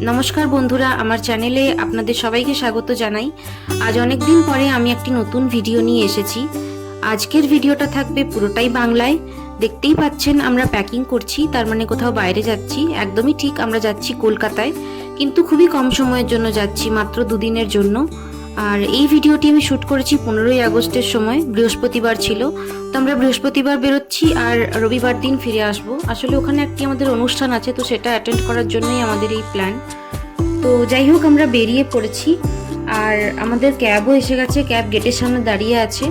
নমস্কার বন্ধুরা, আমার চ্যানেলে আপনাদের সবাইকে স্বাগত জানাই। আজ অনেক দিন পরে আমি একটি নতুন ভিডিও নিয়ে এসেছি। আজকের ভিডিওটা থাকবে পুরোটাই বাংলায়। দেখতেই পাচ্ছেন আমরা প্যাকিং করছি, তার মানে কোথাও বাইরে যাচ্ছি। একদমই ঠিক, আমরা যাচ্ছি কলকাতায়, কিন্তু খুবই কম সময়ের জন্য যাচ্ছি, মাত্র দুদিনের জন্য। আর এই ভিডিওটি আমি শ্যুট করেছি 15ই আগস্টের সময়, বৃহস্পতিবার ছিল। তো আমরা বৃহস্পতিবার বেরোচ্ছি আর রবিবার দিন ফিরে আসব। আসলে ওখানে একটি আমাদের অনুষ্ঠান আছে, তো সেটা অ্যাটেন্ড করার জন্যই আমাদের এই প্ল্যান। তো যাই হোক, আমরা বেরিয়ে পড়েছি আর আমাদের ক্যাবও এসে গেছে, ক্যাব গেটের সামনে দাঁড়িয়ে আছে।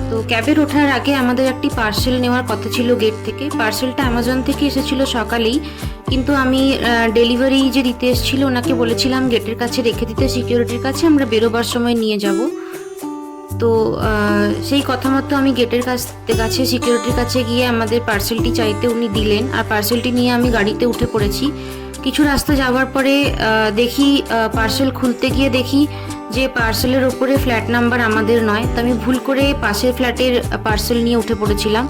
তো ক্যাবের ওঠার আগে আমাদের একটি পার্সেল নেওয়ার কথা ছিল গেট থেকে। পার্সেলটা অ্যামাজন থেকে এসেছিল সকালেই, কিন্তু আমি ডেলিভারি যে দিতে এসেছিল ওনাকে বলেছিলাম গেটের কাছে রেখে দিতে, সিকিউরিটির কাছে, আমরা বেরোবার সময় নিয়ে যাব। তো সেই কথা মতো আমি গেটের কাছে সিকিউরিটির কাছে গিয়ে আমাদের পার্সেলটি চাইতে উনি দিলেন, আর পার্সেলটি নিয়ে আমি গাড়িতে উঠে পড়েছি। কিছু রাস্তা যাওয়ার পরে দেখি পার্সেল খুলতে গিয়ে দেখি যে পার্সেলের ওপরে ফ্ল্যাট নাম্বার আমাদের নয়। তো আমি ভুল করে পাশের ফ্ল্যাটের পার্সেল নিয়ে উঠে পড়েছিলাম।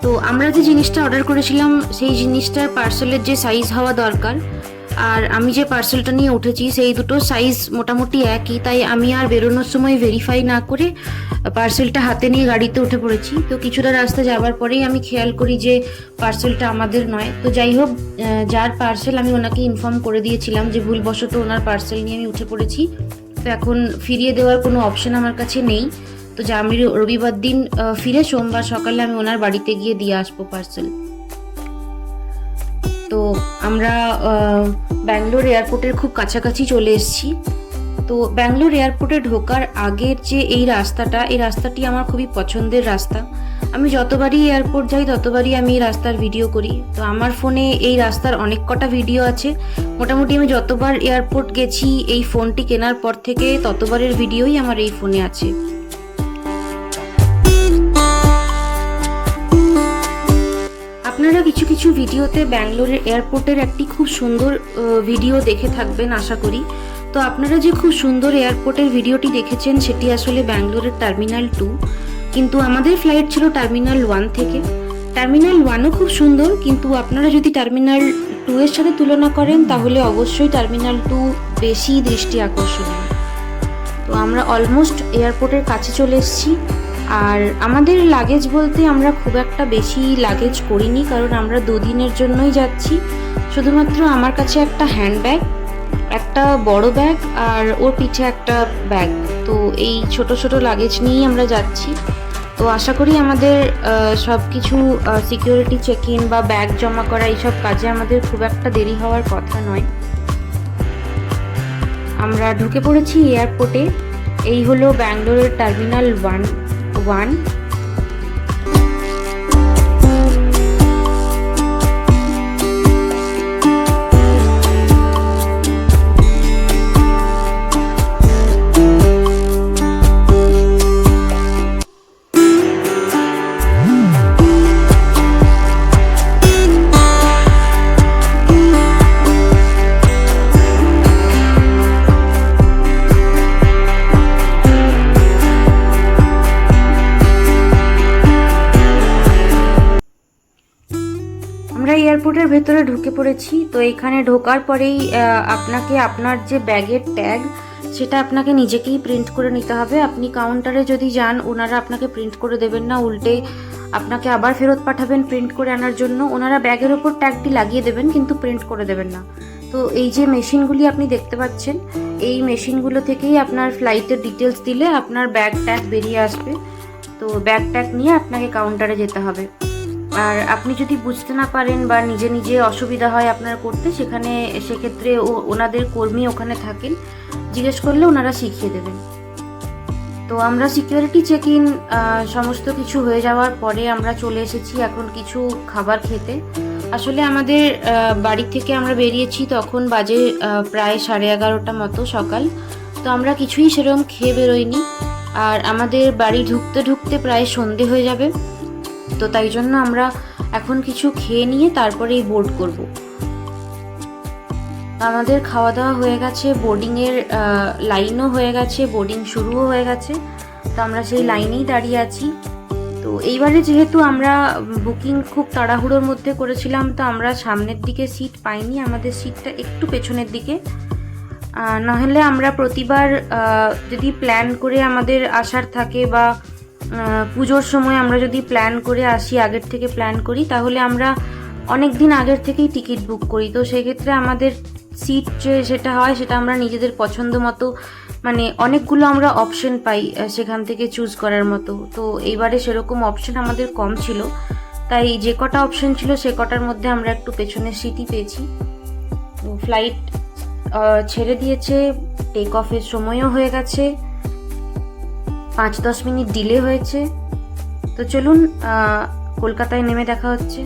তো আমরা যে জিনিসটা অর্ডার করেছিলাম সেই জিনিসটার পার্সেলের যে সাইজ হওয়া দরকার আর আমি যে পার্সেলটা নিয়ে উঠেছি সেই দুটো সাইজ মোটামুটি একই। তাই আমি আর বেরোনোর সময় ভেরিফাই না করে পার্সেলটা হাতে নিয়ে গাড়িতে উঠে পড়েছি। তো কিছুটা রাস্তা যাওয়ার পরেই আমি খেয়াল করি যে পার্সেলটা আমাদের নয়। তো যাই হোক, যার পার্সেল আমি ওনাকে ইনফর্ম করে দিয়েছিলাম যে ভুলবশত ওনার পার্সেল নিয়ে আমি উঠে পড়েছি। তো এখন ফিরিয়ে দেওয়ার কোনো অপশন আমার কাছে নেই। তো যা আমি রবিবার দিন ফিরে সোমবার সকালে আমি ওনার বাড়িতে গিয়ে দিয়ে আসবো পার্সেল। তো আমরা ব্যাঙ্গালোর এয়ারপোর্টের খুব কাছাকাছি চলে এসেছি। তো ব্যাঙ্গালোর এয়ারপোর্টে ঢোকার আগের যে এই রাস্তাটি আমার খুবই পছন্দের রাস্তা। আমি যতবারই এয়ারপোর্ট যাই ততবারই আমি এই রাস্তার ভিডিও করি। তো আমার ফোনে এই রাস্তার অনেক কটা ভিডিও আছে। মোটামুটি আমি যতবার এয়ারপোর্ট গেছি এই ফোনটি কেনার পর থেকে ততবারের ভিডিওই আমার এই ফোনে আছে। আপনারা কিছু কিছু ভিডিওতে ব্যাঙ্গালোরের এয়ারপোর্টের একটি খুব সুন্দর ভিডিও দেখে থাকবেন আশা করি। তো আপনারা যে খুব সুন্দর এয়ারপোর্টের ভিডিওটি দেখেছেন সেটি আসলে ব্যাঙ্গালোরের টার্মিনাল 2, কিন্তু আমাদের ফ্লাইট ছিল টার্মিনাল 1 থেকে। টার্মিনাল 1ও খুব সুন্দর, কিন্তু আপনারা যদি টার্মিনাল 2 এর সাথে তুলনা করেন তাহলে অবশ্যই টার্মিনাল 2 বেশি দৃষ্টি আকর্ষণীয়। তো আমরা অলমোস্ট এয়ারপোর্টের কাছে চলে এসেছি। আর আমাদের লাগেজ বলতে আমরা খুব একটা বেশি লাগেজ করিনি, কারণ আমরা দুদিনের জন্যই যাচ্ছি। শুধুমাত্র আমার কাছে একটা হ্যান্ডব্যাগ, একটা বড় ব্যাগ আর ওর পিঠে একটা ব্যাগ। তো এই ছোট ছোট লাগেজ নিয়েই আমরা যাচ্ছি। তো আশা করি আমাদের সব কিছু সিকিউরিটি চেক ইন বা ব্যাগ জমা করা এইসব কাজে আমাদের খুব একটা দেরি হওয়ার কথা নয়। আমরা ঢুকে পড়েছি এয়ারপোর্টে। এই হলো ব্যাঙ্গালোরের টার্মিনাল 1। আমরা এয়ারপোর্টের ভেতরে ঢুকে পড়েছি। তো এখানে ঢোকার পরেই আপনাকে আপনার যে ব্যাগের ট্যাগ সেটা আপনাকে নিজেকেই প্রিন্ট করে নিতে হবে। আপনি কাউন্টারে যদি যান ওনারা আপনাকে প্রিন্ট করে দেবেন না, উল্টে আপনাকে আবার ফেরত পাঠাবেন প্রিন্ট করে আনার জন্য। ওনারা ব্যাগের ওপর ট্যাগটি লাগিয়ে দেবেন কিন্তু প্রিন্ট করে দেবেন না। তো এই যে মেশিনগুলি আপনি দেখতে পাচ্ছেন, এই মেশিনগুলো থেকেই আপনার ফ্লাইটের ডিটেলস দিলে আপনার ব্যাগ ট্যাগ বেরিয়ে আসবে। তো ব্যাগ ট্যাগ নিয়ে আপনাকে কাউন্টারে যেতে হবে। আর আপনি যদি বুঝতে না পারেন বা নিজে নিজে অসুবিধা হয় আপনার করতে, সেক্ষেত্রে ওনাদের কর্মী ওখানে থাকেন, জিজ্ঞেস করলে ওনারা শিখিয়ে দেবেন। তো আমরা সিকিউরিটি চেক ইন সমস্ত কিছু হয়ে যাওয়ার পরে আমরা চলে এসেছি এখন কিছু খাবার খেতে। আসলে আমাদের বাড়ি থেকে আমরা বেরিয়েছি তখন বাজে প্রায় 11:30 মতো সকাল। তো আমরা কিছুই সেরকম খেয়ে বেরোইনি, আর আমাদের বাড়ি ঢুকতে ঢুকতে প্রায় সন্ধে হয়ে যাবে। তো তাই জন্য আমরা এখন কিছু খেয়ে নিয়ে তারপরেই বোর্ড করব। আমাদের খাওয়া দাওয়া হয়ে গেছে, বোর্ডিংয়ের লাইনও হয়ে গেছে, বোর্ডিং শুরুও হয়ে গেছে। তো আমরা সেই লাইনেই দাঁড়িয়ে আছি। তো তো এইবারে যেহেতু আমরা বুকিং খুব তাড়াহুড়োর মধ্যে করেছিলাম, তো আমরা সামনের দিকে সিট পাইনি, আমাদের সিটটা একটু পেছনের দিকে। নাহলে আমরা প্রতিবার যদি প্ল্যান করে আমাদের আসার থাকে বা পুজোর সময় আমরা যদি প্ল্যান করে আসি, আগের থেকে প্ল্যান করি, তাহলে আমরা অনেক দিন আগের থেকেই টিকিট বুক করি। তো সেক্ষেত্রে আমাদের সিট যেটা হয় সেটা আমরা নিজেদের পছন্দ মতো, মানে অনেকগুলো আমরা অপশন পাই সেখান থেকে চুজ করার মতো। তো এইবারে সেরকম অপশন আমাদের কম ছিল, তাই যে কটা অপশন ছিল সে কটার মধ্যে আমরা একটু পেছনের সিটই পেয়েছি। তো ফ্লাইট ছেড়ে দিয়েছে, টেক অফের সময়ও হয়ে গেছে, 5-10 মিনিট ডিলে হয়েছে। তো চলুন কলকাতায় নেমে দেখা হচ্ছে।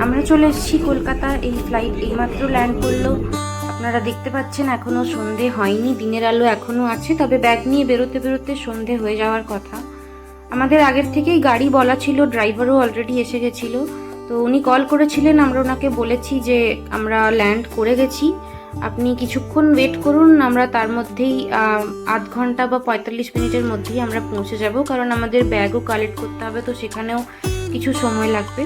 আমরা চলে এসেছি কলকাতা। এই ফ্লাইট এইমাত্র ল্যান্ড করলো, আপনারা দেখতে পাচ্ছেন এখনও সন্ধে হয়নি, দিনের আলো এখনও আছে, তবে ব্যাগ নিয়ে বেরোতে বেরোতে সন্ধে হয়ে যাওয়ার কথা। আমাদের আগের থেকেই গাড়ি বলা ছিল, ড্রাইভারও অলরেডি এসে গেছিল। তো উনি কল করেছিলেন, আমরা ওনাকে বলেছি যে আমরা ল্যান্ড করে গেছি, আপনি কিছুক্ষণ ওয়েট করুন, আমরা তার মধ্যেই আধ ঘন্টা বা 45 মিনিটের মধ্যেই আমরা পৌঁছে যাব, কারণ আমাদের ব্যাগও কালেক্ট করতে হবে, তো সেখানেও কিছু সময় লাগবে।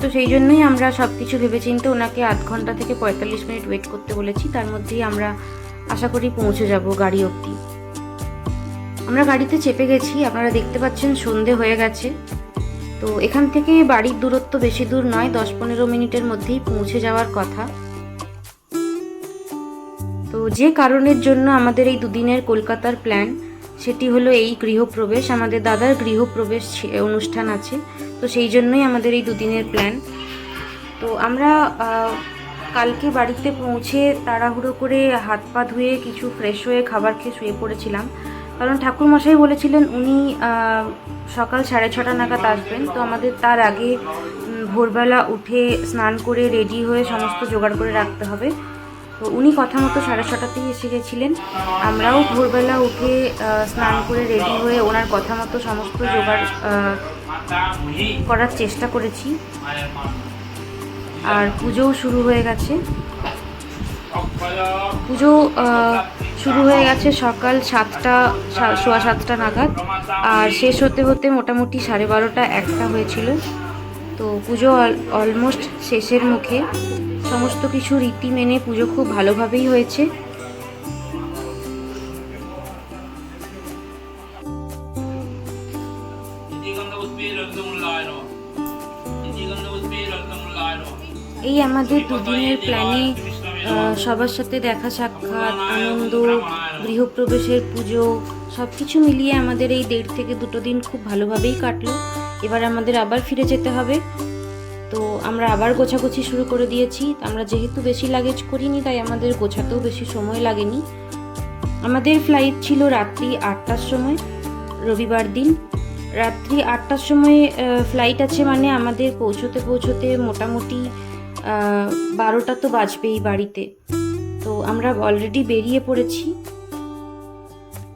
তো সেই জন্যই আমরা সব কিছু ভেবেচিন্তে ওনাকে আধ ঘন্টা থেকে 45 মিনিট ওয়েট করতে বলেছি, তার মধ্যেই আমরা আশা করি পৌঁছে যাব গাড়ি অবধি। আমরা গাড়িতে চেপে গেছি, আপনারা দেখতে পাচ্ছেন সন্ধে হয়ে গেছে। তো এখান থেকে বাড়ির দূরত্ব বেশি দূর নয়, 10-15 মিনিটের মধ্যেই পৌঁছে যাওয়ার কথা। তো যে কারণের জন্য আমাদের এই দুদিনের কলকাতার প্ল্যান, সেটি হলো এই গৃহপ্রবেশ, আমাদের দাদার গৃহপ্রবেশ অনুষ্ঠান আছে, তো সেই জন্যই আমাদের এই দুদিনের প্ল্যান। তো আমরা কালকে বাড়িতে পৌঁছে তাড়াহুড়ো করে হাত পা ধুয়ে কিছু ফ্রেশ হয়ে খাবার খেয়ে শুয়ে পড়েছিলাম, কারণ ঠাকুরমশাই বলেছিলেন উনি সকাল 6:30 নাগাদ আসবেন। তো আমাদের তার আগে ভোরবেলা উঠে স্নান করে রেডি হয়ে সমস্ত জোগাড় করে রাখতে হবে। তো উনি কথা মতো 6:30তেই এসে গেছিলেন। আমরাও ভোরবেলা উঠে স্নান করে রেডি হয়ে ওনার কথা মতো সমস্ত জোগাড় করার চেষ্টা করেছি। আর পুজোও শুরু হয়ে গেছে, পুজো শুরু হয়ে গেছে সকাল 7টা নাগাদ, আর শেষ হতে হতে মোটামুটি 12:30-1টা হয়েছিল। তো পুজো অলমোস্ট শেষের মুখে, সমস্ত কিছু রীতি মেনে পুজো খুব ভালোভাবেই হয়েছে। এই আমাদের দুদিনের প্ল্যানে সবার সাথে দেখা সাক্ষাৎ, আনন্দ, গৃহপ্রবেশের পুজো সব কিছু মিলিয়ে আমাদের এই 1.5 থেকে 2 দিন খুব ভালোভাবেই কাটলো। এবার আমাদের আবার ফিরে যেতে হবে, তো আমরা আবার গোছাগুছি শুরু করে দিয়েছি। আমরা যেহেতু বেশি লাগেজ করিনি, তাই আমাদের গোছাতেও বেশি সময় লাগেনি। আমাদের ফ্লাইট ছিল রাত্রি 8টার সময়, রবিবার দিন রাত্রি 8টার সময় ফ্লাইট আছে, মানে আমাদের পৌঁছতে মোটামুটি 12টা তো বাজবেই বাড়িতে। তো আমরা অলরেডি বেরিয়ে পড়েছি।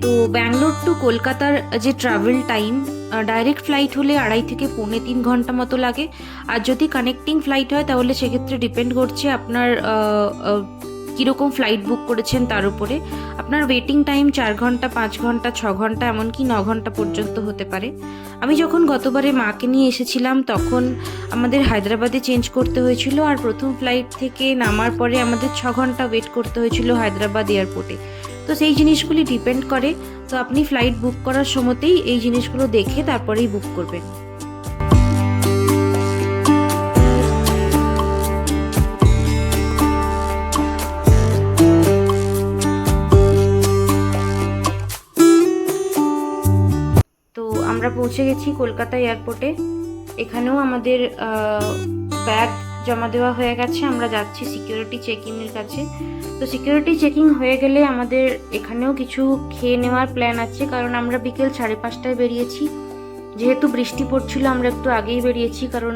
তো ব্যাঙ্গালোর টু কলকাতার যে ট্রাভেল টাইম ডাইরেক্ট ফ্লাইট হলে 2.5 থেকে 3.25 ঘন্টা মতো লাগে। আর যদি কানেক্টিং ফ্লাইট হয় তাহলে সেক্ষেত্রে ডিপেন্ড করছে আপনার কীরকম ফ্লাইট বুক করেছেন তার উপরে। আপনার ওয়েটিং টাইম 4 ঘন্টা, 5 ঘন্টা, 6 ঘন্টা, এমনকি 9 ঘন্টা পর্যন্ত হতে পারে। আমি যখন গতবারে মাকে নিয়ে এসেছিলাম তখন আমাদের হায়দ্রাবাদে চেঞ্জ করতে হয়েছিল, আর প্রথম ফ্লাইট থেকে নামার পরে আমাদের 6 ঘন্টা ওয়েট করতে হয়েছিল হায়দ্রাবাদ এয়ারপোর্টে। তো সেই জিনিসগুলি ডিপেন্ড করে। তো আপনি ফ্লাইট বুক করার সময়তেই এই জিনিসগুলো দেখে তারপরেই বুক করবেন। তো আমরা পৌঁছে গেছি কলকাতা এয়ারপোর্টে। এখানেও আমাদের ব্যাগ জমা দেওয়া হয়ে গেছে। আমরা যাচ্ছি সিকিউরিটি চেকিংয়ের কাছে। তো সিকিউরিটি চেকিং হয়ে গেলে আমাদের এখানেও কিছু খেয়ে নেওয়ার প্ল্যান আছে, কারণ আমরা বিকেল 5:30টায় বেরিয়েছি। যেহেতু বৃষ্টি পড়ছিল আমরা একটু আগেই বেরিয়েছি, কারণ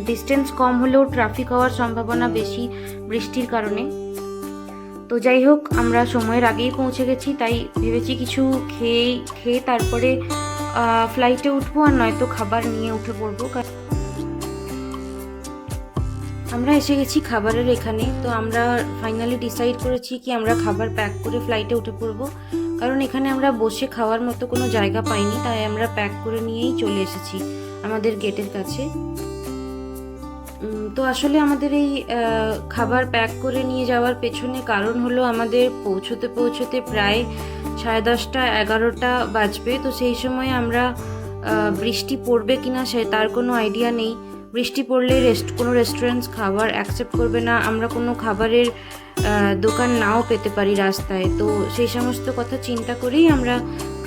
ডিস্টেন্স কম হলেও ট্রাফিক হওয়ার সম্ভাবনা বেশি বৃষ্টির কারণে। তো যাই হোক, আমরা সময়ের আগেই পৌঁছে গেছি, তাই ভেবেছি কিছু খেয়ে তারপরে ফ্লাইটে উঠবো, আর নয়তো খাবার নিয়ে উঠে পড়বো। আমরা এসে গেছি খাবারের এখানে। তো আমরা ফাইনালি ডিসাইড করেছি কি আমরা খাবার প্যাক করে ফ্লাইটে উঠে পড়বো, কারণ এখানে আমরা বসে খাওয়ার মতো কোনো জায়গা পাইনি, তাই আমরা প্যাক করে নিয়েই চলে এসেছি আমাদের গেটের কাছে। তো আসলে আমাদের এই খাবার প্যাক করে নিয়ে যাওয়ার পেছনে কারণ হলো আমাদের পৌঁছতে প্রায় 10:30, 11টা বাজবে। তো সেই সময় আমরা বৃষ্টি পড়বে কিনা তার কোনো আইডিয়া নেই। বৃষ্টি পড়লে কোনো রেস্টুরেন্টস খাবার অ্যাকসেপ্ট করবে না, আমরা কোনো খাবারের দোকান নাও পেতে পারি রাস্তায়। তো সেই সমস্ত কথা চিন্তা করেই আমরা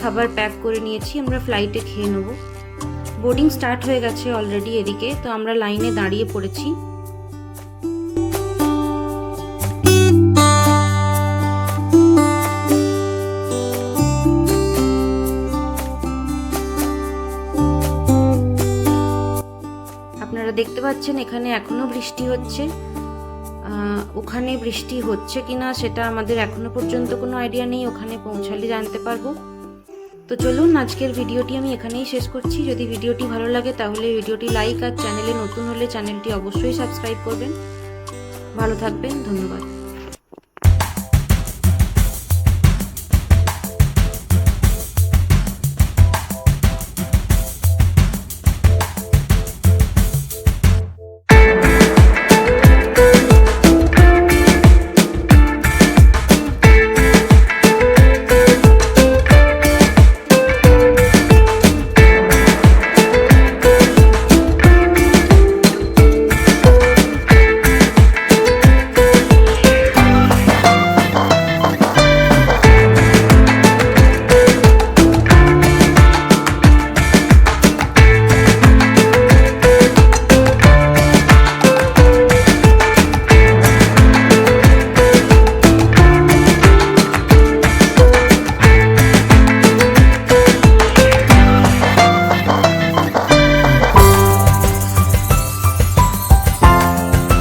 খাবার প্যাক করে নিয়েছি, আমরা ফ্লাইটে খেয়ে নেব। বোর্ডিং স্টার্ট হয়ে গেছে অলরেডি এদিকে। তো আমরা লাইনে দাঁড়িয়ে পড়েছি। আপনারা দেখতে পাচ্ছেন এখানে এখনো বৃষ্টি হচ্ছে। ওখানে বৃষ্টি হচ্ছে কিনা সেটা আমাদের এখনো পর্যন্ত কোনো আইডিয়া নেই, ওখানে পৌঁছালে জানতে পারবো। তো চলুন, আজকের ভিডিওটি আমি এখানেই শেষ করছি। যদি ভিডিওটি ভালো লাগে তাহলে ভিডিওটি লাইক, আর চ্যানেলে নতুন হলে চ্যানেলটি অবশ্যই সাবস্ক্রাইব করবেন। ভালো থাকবেন, ধন্যবাদ।